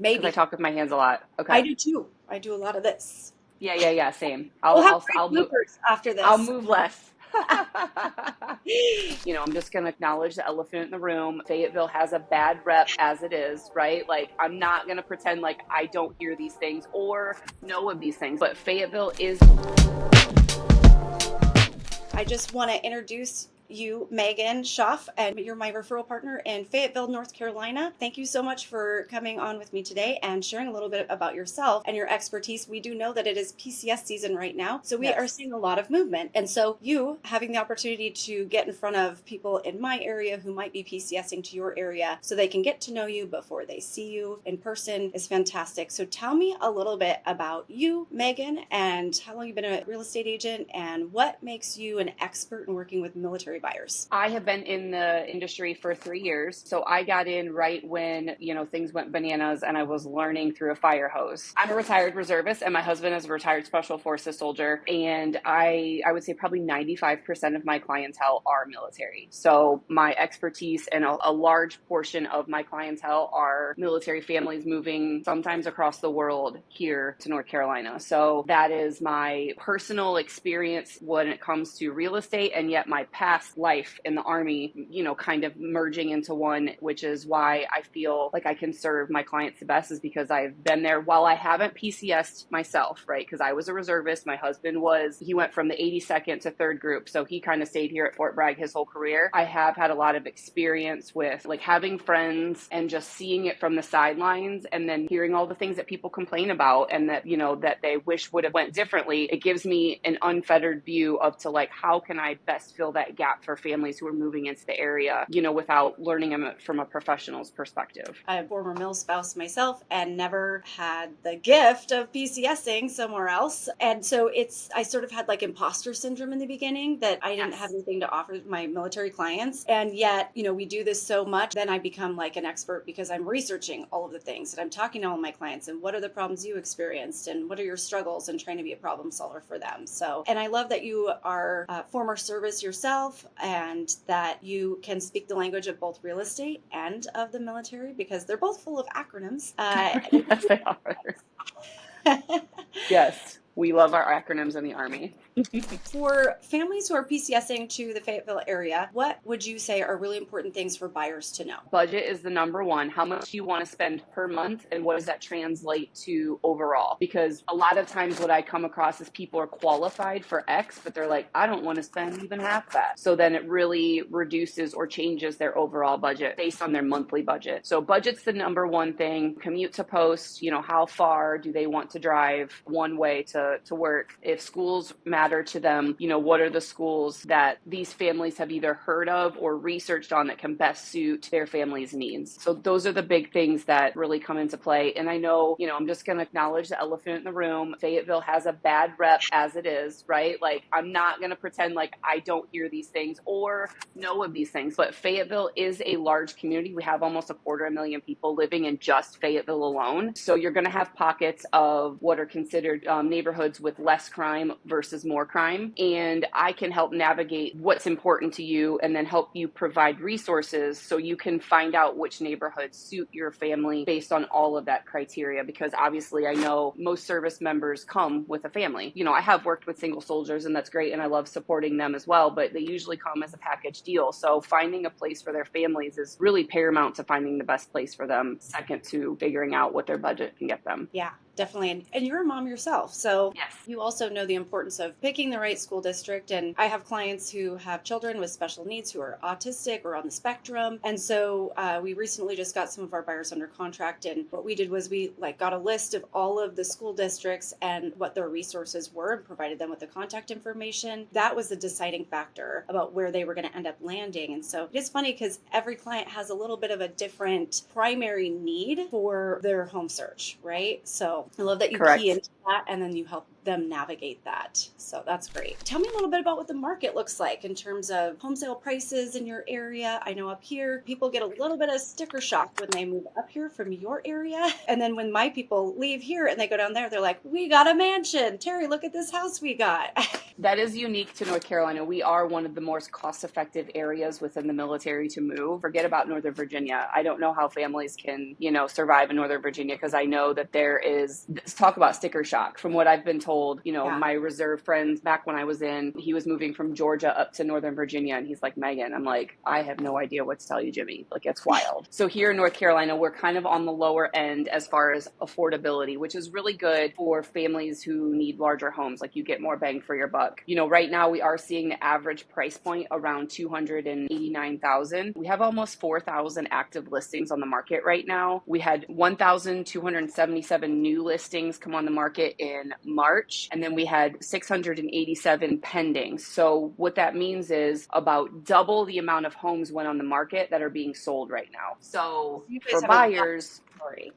Because I Maybe. talk with my hands a lot. I Okay. do too. I do a lot of this. Yeah. Same. We'll have great bloopers after I'll this. move less. I'm just going to acknowledge the elephant in the room. Fayetteville has a bad rep as it is, right? Like, I'm not going to pretend like I don't hear these things or know of these things, but Fayetteville is. I just want to introduce you, Megan Shoff, and you're my referral partner in Fayetteville, North Carolina. Thank you so much for coming on with me today and sharing a little bit about yourself and your expertise. We do know that it is PCS season right now, so we are Yes. seeing a lot of movement. And so you having the opportunity to get in front of people in my area who might be PCSing to your area so they can get to know you before they see you in person is fantastic. So tell me a little bit about you, Megan, and how long you've been a real estate agent and what makes you an expert in working with military buyers. I have been in the industry for 3 years. So I got in right when, things went bananas and I was learning through a fire hose. I'm a retired reservist and my husband is a retired special forces soldier. And I would say probably 95% of my clientele are military. So my expertise and a large portion of my clientele are military families moving sometimes across the world here to North Carolina. So that is my personal experience when it comes to real estate, and yet my past life in the Army, kind of merging into one, which is why I feel like I can serve my clients the best, is because I've been there. While I haven't PCS'd myself, right? Because I was a reservist. My husband he went from the 82nd to 3rd group. So he kind of stayed here at Fort Bragg his whole career. I have had a lot of experience with like having friends and just seeing it from the sidelines and then hearing all the things that people complain about and that, that they wish would have went differently. It gives me an unfettered view of to like, how can I best fill that gap for families who are moving into the area, without learning them from a professional's perspective. I'm a former mill spouse myself and never had the gift of PCSing somewhere else. And so I sort of had like imposter syndrome in the beginning that I didn't have Yes. anything to offer my military clients. And yet, we do this so much, then I become like an expert because I'm researching all of the things and I'm talking to all my clients and what are the problems you experienced and what are your struggles and trying to be a problem solver for them. So, and I love that you are a former service yourself and that you can speak the language of both real estate and of the military because they're both full of acronyms. Yes, they are. Yes, we love our acronyms in the Army. For families who are PCSing to the Fayetteville area, what would you say are really important things for buyers to know? Budget is the number one. How much do you want to spend per month and what does that translate to overall? Because a lot of times what I come across is people are qualified for X, but they're like, I don't want to spend even half that. So then it really reduces or changes their overall budget based on their monthly budget. So budget's the number one thing. Commute to post, how far do they want to drive one way to work? If schools matter to them, what are the schools that these families have either heard of or researched on that can best suit their family's needs? So those are the big things that really come into play. And I know, I'm just going to acknowledge the elephant in the room. Fayetteville has a bad rep as it is, right? Like, I'm not going to pretend like I don't hear these things or know of these things, but Fayetteville is a large community. We have almost 250,000 people living in just Fayetteville alone. So you're going to have pockets of what are considered neighborhoods with less crime versus more crime. And I can help navigate what's important to you and then help you provide resources so you can find out which neighborhoods suit your family based on all of that criteria. Because obviously I know most service members come with a family. I have worked with single soldiers and that's great. And I love supporting them as well, but they usually come as a package deal. So finding a place for their families is really paramount to finding the best place for them, second to figuring out what their budget can get them. Yeah, definitely. And you're a mom yourself. So Yes. you also know the importance of picking the right school district. And I have clients who have children with special needs who are autistic or on the spectrum. And so we recently just got some of our buyers under contract. And what we did was we got a list of all of the school districts and what their resources were and provided them with the contact information. That was the deciding factor about where they were going to end up landing. And so it's funny because every client has a little bit of a different primary need for their home search, right? So I love that you Correct. key into that and then you help them navigate that. So that's great. Tell me a little bit about what the market looks like in terms of home sale prices in your area. I know up here, people get a little bit of sticker shock when they move up here from your area. And then when my people leave here and they go down there, they're like, we got a mansion. Terry, look at this house we got. That is unique to North Carolina. We are one of the most cost-effective areas within the military to move. Forget about Northern Virginia. I don't know how families can, survive in Northern Virginia, because I know that there is, let's talk about sticker shock. From what I've been told, my reserve friends back when I was he was moving from Georgia up to Northern Virginia, and he's like, Megan, I'm like, I have no idea what to tell you, Jimmy. Like, it's wild. So here in North Carolina, we're kind of on the lower end as far as affordability, which is really good for families who need larger homes. Like, you get more bang for your buck. Right now we are seeing the average price point around $289,000. We have almost 4,000 active listings on the market right now. We had 1,277 new listings come on the market in March, and then we had 687 pending. So what that means is about double the amount of homes went on the market that are being sold right now. So for buyers,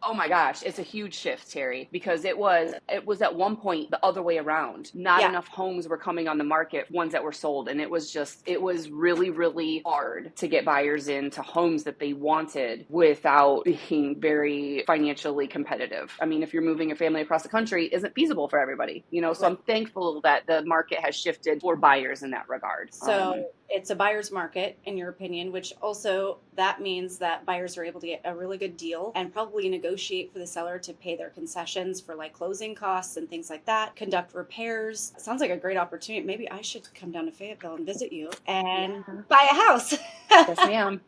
oh my gosh, it's a huge shift, Terry, because it was at one point the other way around. Not enough homes were coming on the market, ones that were sold. And it was really, really hard to get buyers into homes that they wanted without being very financially competitive. I mean, if you're moving a family across the country, it isn't feasible for everybody, so I'm thankful that the market has shifted for buyers in that regard. So it's a buyer's market, in your opinion, which also that means that buyers are able to get a really good deal and probably negotiate for the seller to pay their concessions for like closing costs and things like that, conduct repairs. Sounds like a great opportunity. Maybe I should come down to Fayetteville and visit you and buy a house. Yes, ma'am.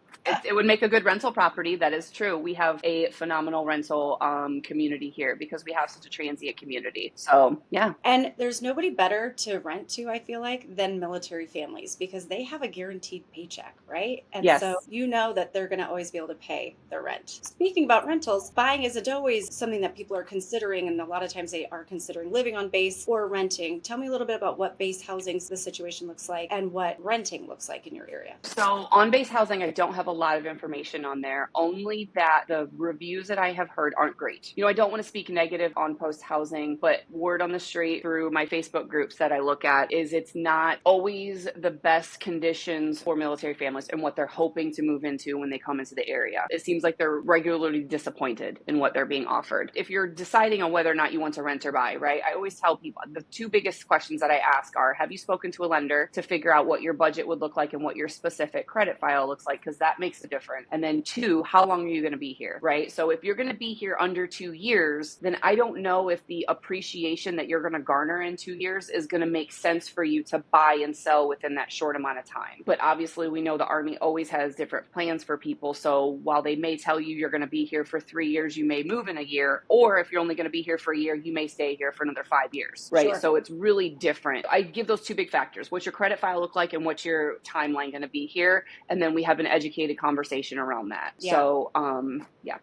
It would make a good rental property. That is true. We have a phenomenal rental community here because we have such a transient community. So, yeah. And there's nobody better to rent to, I feel like, than military families because they have a guaranteed paycheck, right? And so you know that they're going to always be able to pay their rent. Speaking about rentals, buying isn't always something that people are considering. And a lot of times they are considering living on base or renting. Tell me a little bit about what base housing the situation looks like and what renting looks like in your area. So on base housing, I don't have a lot of information on there, only that the reviews that I have heard aren't great. I don't want to speak negative on post housing, but word on the street through my Facebook groups that I look at is it's not always the best conditions for military families and what they're hoping to move into when they come into the area. It seems like they're regularly disappointed in what they're being offered. If you're deciding on whether or not you want to rent or buy, right? I always tell people the two biggest questions that I ask are, have you spoken to a lender to figure out what your budget would look like and what your specific credit file looks like? Because that makes a difference. And then two, how long are you going to be here, right? So if you're going to be here under 2 years, then I don't know if the appreciation that you're going to garner in 2 years is going to make sense for you to buy and sell within that short amount of time. But obviously we know the Army always has different plans for people. So while they may tell you you're going to be here for 3 years, you may move in a year, or if you're only going to be here for a year, you may stay here for another 5 years, right? Sure. So it's really different. I give those two big factors. What's your credit file look like and what's your timeline going to be here? And then we have an educated conversation around that. Yeah. So,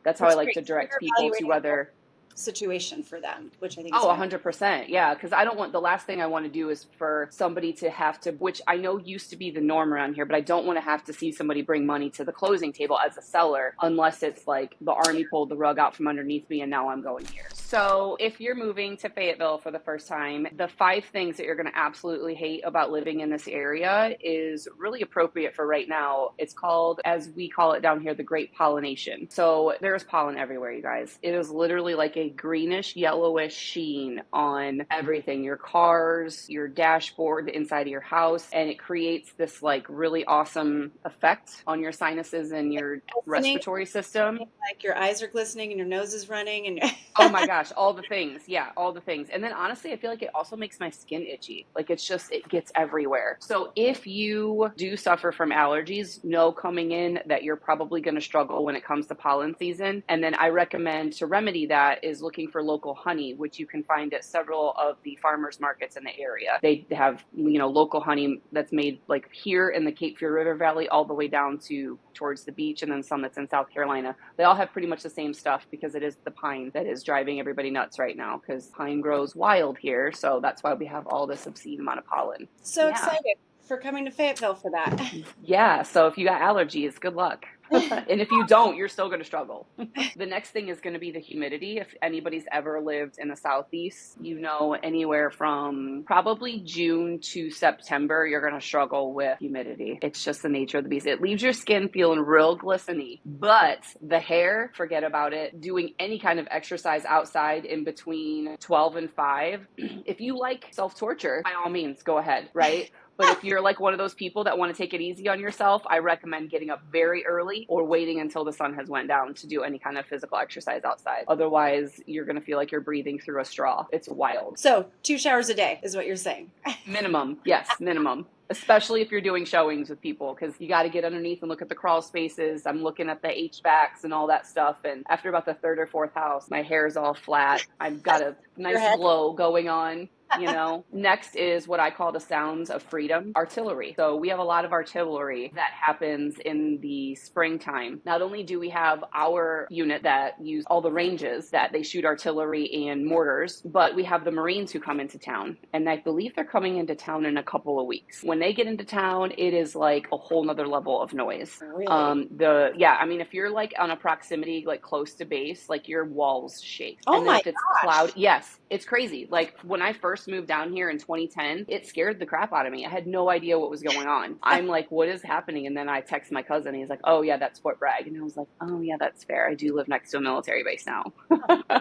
that's how I like to direct people to whether situation for them, which I think is 100%. Yeah. Because the last thing I want to do is for somebody to have to, which I know used to be the norm around here, but I don't want to have to see somebody bring money to the closing table as a seller unless it's like the Army pulled the rug out from underneath me and now I'm going here. So if you're moving to Fayetteville for the first time, the 5 things that you're going to absolutely hate about living in this area is really appropriate for right now. It's called, as we call it down here, the Great Pollination. So there's pollen everywhere, you guys. It is literally like a greenish, yellowish sheen on everything, your cars, your dashboard, the inside of your house. And it creates this like really awesome effect on your sinuses and your respiratory system. Like your eyes are glistening and your nose is running. And oh my gosh, all the things. Yeah, all the things. And then honestly, I feel like it also makes my skin itchy. Like it gets everywhere. So if you do suffer from allergies, know coming in that you're probably going to struggle when it comes to pollen season. And then I recommend to remedy that is looking for local honey, which you can find at several of the farmers markets in the area. They have, local honey that's made like here in the Cape Fear River Valley all the way down towards the beach, and then some that's in South Carolina. They all have pretty much the same stuff because it is the pine that is driving everybody nuts right now because pine grows wild here. So that's why we have all this obscene amount of pollen. So excited for coming to Fayetteville for that. Yeah. So if you got allergies, good luck. And if you don't, you're still going to struggle. The next thing is going to be the humidity. If anybody's ever lived in the Southeast, you know, anywhere from probably June to September, you're going to struggle with humidity. It's just the nature of the beast. It leaves your skin feeling real glistening, but the hair, forget about it. Doing any kind of exercise outside in between 12 and 5, if you like self-torture, by all means, go ahead, right? But if you're like one of those people that want to take it easy on yourself, I recommend getting up very early or waiting until the sun has went down to do any kind of physical exercise outside. Otherwise, you're going to feel like you're breathing through a straw. It's wild. So 2 showers a day is what you're saying. Minimum. Yes, minimum. Especially if you're doing showings with people, because you got to get underneath and look at the crawl spaces. I'm looking at the HVACs and all that stuff. And after about the 3rd or 4th house, my hair is all flat. I've got a nice glow going on. You know, next is what I call the sounds of freedom, artillery. So we have a lot of artillery that happens in the springtime. Not only do we have our unit that use all the ranges that they shoot artillery and mortars, but we have the Marines who come into town. And I believe they're coming into town in a couple of weeks. When they get into town, it is like a whole nother level of noise. Really? I mean, if you're like on a proximity, like close to base, like your walls shake. Oh and then my if it's gosh. cloudy, yes, it's crazy. Like when I first moved down here in 2010, it scared the crap out of me. I had no idea what was going on. I'm like, what is happening? And then I text my cousin. He's like, oh yeah, that's Fort Bragg. And I was like, oh yeah, that's fair. I do live next to a military base now.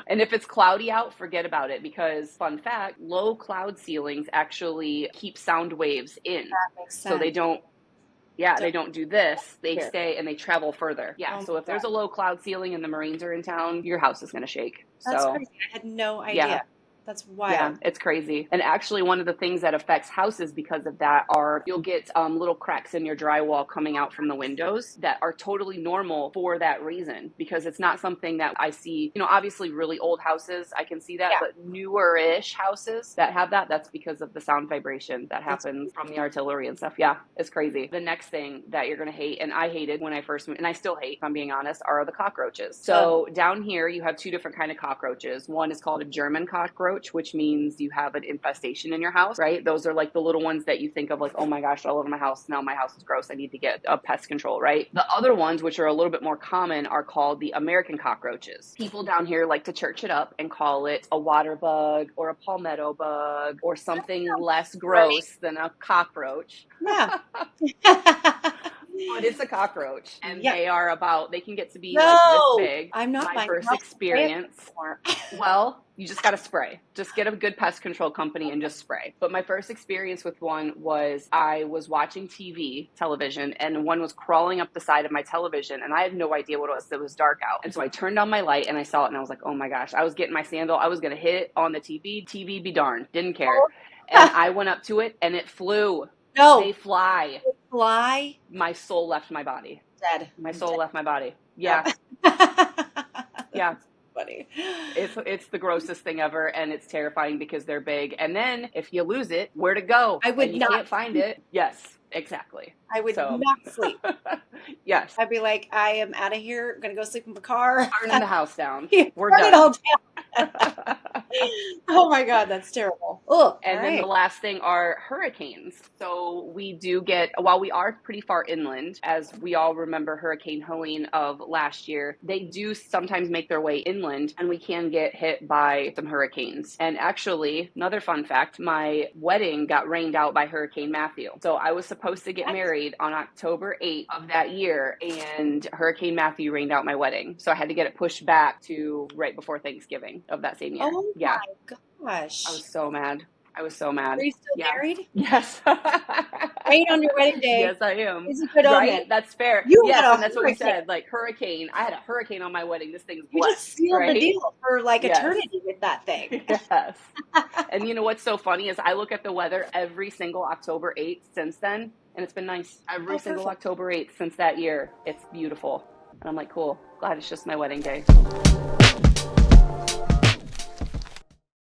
And if it's cloudy out, forget about it, because fun fact, low cloud ceilings actually keep sound waves in. That makes sense. So they don't do this. They stay and they travel further. Yeah. So if there's a low cloud ceiling and the Marines are in town, your house is going to shake. That's crazy. I had no idea. Yeah. That's wild. Yeah, it's crazy. And actually one of the things that affects houses because of that are you'll get little cracks in your drywall coming out from the windows that are totally normal for that reason, because it's not something that I see, you know, obviously really old houses, I can see that, but newer-ish houses that have that, that's because of the sound vibration that happens from the artillery and stuff. Yeah, it's crazy. The next thing that you're going to hate, and I hated when I first moved, and I still hate, if I'm being honest, are the cockroaches. So down here you have 2 different kind of cockroaches. One is called a German cockroach, which means you have an infestation in your house, right? Those are like the little ones that you think of like, oh my gosh, all over my house. Now my house is gross. I need to get a pest control, right? The other ones, which are a little bit more common, are called the American cockroaches. People down here like to church it up and call it a water bug or a palmetto bug or something less gross than a cockroach. Yeah. But it's a cockroach, and they can get to be like this big. I'm not my first experience. Well, you just got to spray. Just get a good pest control company and just spray. But my first experience with one was I was watching television, and one was crawling up the side of my television, and I had no idea what it was. It was dark out. And so I turned on my light, and I saw it, and I was like, oh my gosh. I was getting my sandal. I was going to hit it on the TV. TV be darned. Didn't care. And I went up to it, and it flew. No. They fly. Fly? My soul left my body. Dead. My soul left my body. Yeah. Yeah. Funny. It's the grossest thing ever, and it's terrifying because they're big. And then if you lose it, where to go? I would not can't find it. Yes, exactly. I would not sleep. Yes. I'd be like, I am out of here. I'm gonna go sleep in the car. Burning the house down. We're Burn done. it all down. Oh my God, that's terrible. Oh, and then the last thing are hurricanes. So we do get, while we are pretty far inland, as we all remember Hurricane Helene of last year, they do sometimes make their way inland, and we can get hit by some hurricanes. And actually, another fun fact, my wedding got rained out by Hurricane Matthew. So I was supposed to get married on October 8th of that year, and Hurricane Matthew rained out my wedding. So I had to get it pushed back to right before Thanksgiving of that same year. Oh yeah. my gosh. I was so mad. Are you still married? Yes. Rain on your wedding day. Yes, I am. It's a good right? omen. That's fair. Yes, and that's what we said. Like hurricane. I had a hurricane on my wedding. This thing's blessed. You just sealed the deal for like eternity with that thing. Yes. And you know what's so funny is I look at the weather every single October 8th since then, and it's been nice. Every single October 8th since that year. It's beautiful. And I'm like, cool. Glad it's just my wedding day.